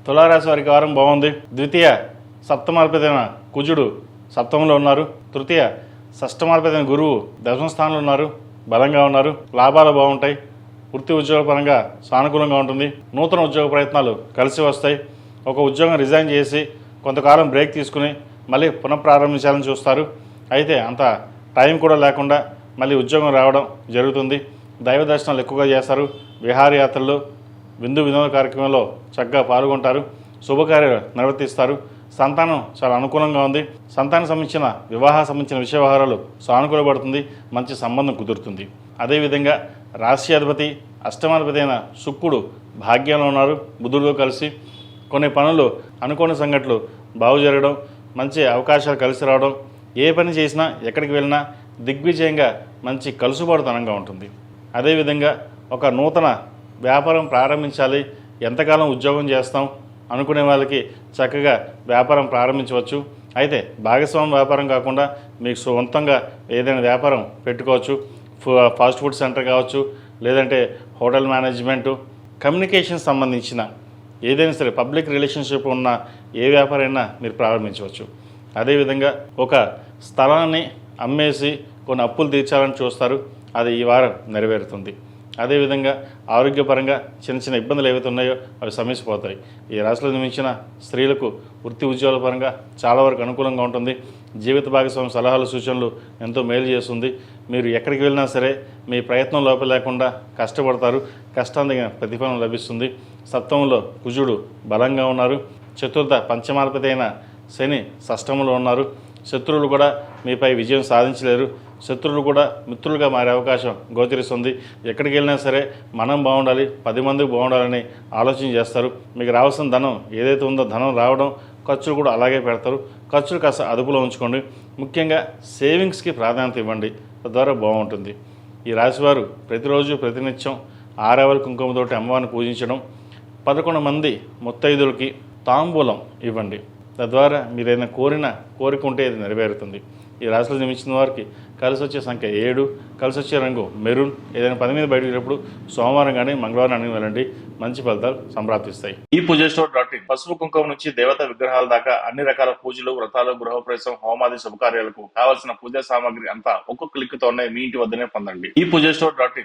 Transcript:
తులారాశి వారికి వారం బాగుంది. ద్వితీయ సప్తమాధిపతైన కుజుడు సప్తమంలో ఉన్నారు. తృతీయ షష్టమాధిపతైన గురువు దశమ స్థానంలో ఉన్నారు. బలంగా ఉన్నారు. లాభాలు బాగుంటాయి. వృత్తి ఉద్యోగ పరంగా సానుకూలంగా ఉంటుంది. నూతన ఉద్యోగ ప్రయత్నాలు కలిసి వస్తాయి. ఒక ఉద్యోగం రిజైన్ చేసి కొంతకాలం బ్రేక్ తీసుకుని మళ్ళీ పునఃప్రారంభించాలని చూస్తారు. అయితే అంత టైం కూడా లేకుండా మళ్ళీ ఉద్యోగం రావడం జరుగుతుంది. దైవ దర్శనాలు ఎక్కువగా చేస్తారు. విహారయాత్రలు, విందు వినోద కార్యక్రమంలో చక్కగా పాల్గొంటారు. శుభకార్యాలు నిర్వర్తిస్తారు. సంతానం చాలా అనుకూలంగా ఉంది. సంతానం సంబంధించిన వివాహ సంబంధించిన విషయ వ్యవహారాలు సానుకూలపడుతుంది. మంచి సంబంధం కుదురుతుంది. అదేవిధంగా రాశ్యాధిపతి అష్టమాధిపతి అయిన శుక్రుడు భాగ్యంలో ఉన్నారు. బుధుడితో కలిసి కొన్ని పనులు, అనుకోని సంఘటనలు బాగు జరగడం, మంచి అవకాశాలు కలిసి రావడం, ఏ పని చేసినా ఎక్కడికి వెళ్ళినా దిగ్విజయంగా మంచి కలుసుబాటుతనంగా ఉంటుంది. అదేవిధంగా ఒక నూతన వ్యాపారం ప్రారంభించాలి, ఎంతకాలం ఉద్యోగం చేస్తాం అనుకునే వాళ్ళకి చక్కగా వ్యాపారం ప్రారంభించవచ్చు. అయితే భాగస్వామ్య వ్యాపారం కాకుండా మీకు సొంతంగా ఏదైనా వ్యాపారం పెట్టుకోవచ్చు. ఫాస్ట్ ఫుడ్ సెంటర్ కావచ్చు, లేదంటే హోటల్ మేనేజ్మెంటు, కమ్యూనికేషన్ సంబంధించిన ఏదైనా సరే పబ్లిక్ రిలేషన్షిప్ ఉన్న ఏ వ్యాపారైనా మీరు ప్రారంభించవచ్చు. అదేవిధంగా ఒక స్థలాన్ని అమ్మేసి కొన్ని అప్పులు తీర్చాలని చూస్తారు. అది ఈ వారం నెరవేరుతుంది. అదేవిధంగా ఆరోగ్యపరంగా చిన్న చిన్న ఇబ్బందులు ఏవైతే ఉన్నాయో అవి సమస్యపోతాయి. ఈ రాశిలో జన్మించిన స్త్రీలకు వృత్తి ఉద్యోగాల పరంగా చాలా వరకు అనుకూలంగా ఉంటుంది. జీవిత భాగస్వామి సలహాలు, సూచనలు ఎంతో మేలు చేస్తుంది. మీరు ఎక్కడికి వెళ్ళినా సరే మీ ప్రయత్నం లోపం లేకుండా కష్టపడతారు. కష్టానికి ప్రతిఫలం లభిస్తుంది. సప్తమంలో కుజుడు బలంగా ఉన్నారు. చతుర్థ పంచమాధిపతి అయిన శని షష్టమంలో ఉన్నారు. శత్రువులు కూడా మీపై విజయం సాధించలేరు. శత్రువులు కూడా మిత్రులుగా మారే అవకాశం గోచరిస్తుంది. ఎక్కడికి వెళ్ళినా సరే మనం బాగుండాలి, 10 మందికి బాగుండాలని ఆలోచన చేస్తారు. మీకు రావాల్సిన ధనం ఏదైతే ఉందో ధనం రావడం, ఖర్చులు కూడా అలాగే పెడతారు. ఖర్చులు కాస్త అదుపులో ఉంచుకోండి. ముఖ్యంగా సేవింగ్స్కి ప్రాధాన్యత ఇవ్వండి, తద్వారా బాగుంటుంది. ఈ రాశివారు ప్రతిరోజు ప్రతినిత్యం ఆరవల కుంకుమతోటి అమ్మవారిని పూజించడం, 11 మంది ముత్తైదులకి తాంబూలం ఇవ్వండి. తద్వారా మీరు ఏదైనా కోరిక ఉంటే ఇది నెరవేరుతుంది. ఈ రాశిలో జన్మించిన వారికి కలిసి వచ్చే సంఖ్య 7, కలిసి వచ్చే రంగు మెరూన్. ఏదైనా పని మీద బయటకు వెళ్ళినప్పుడు సోమవారం కానీ మంగళవారం అని వెళ్ళండి. మంచి ఫలితాలు సంప్రాప్తిస్తాయి. ఈ పూజస్టోర్.in పసుపు కుంకుమ నుంచి దేవతా విగ్రహాల దాకా అన్ని రకాల పూజలు, వ్రతాలు, గృహప్రవేశం, హోమాది శుభకార్యాలకు కావాల్సిన పూజా సామాగ్రి అంతా ఒక్కొక్క క్లిక్ తోనే మీ ఇంటి వద్దనే పొందండి. ఈ పూజస్టోర్.in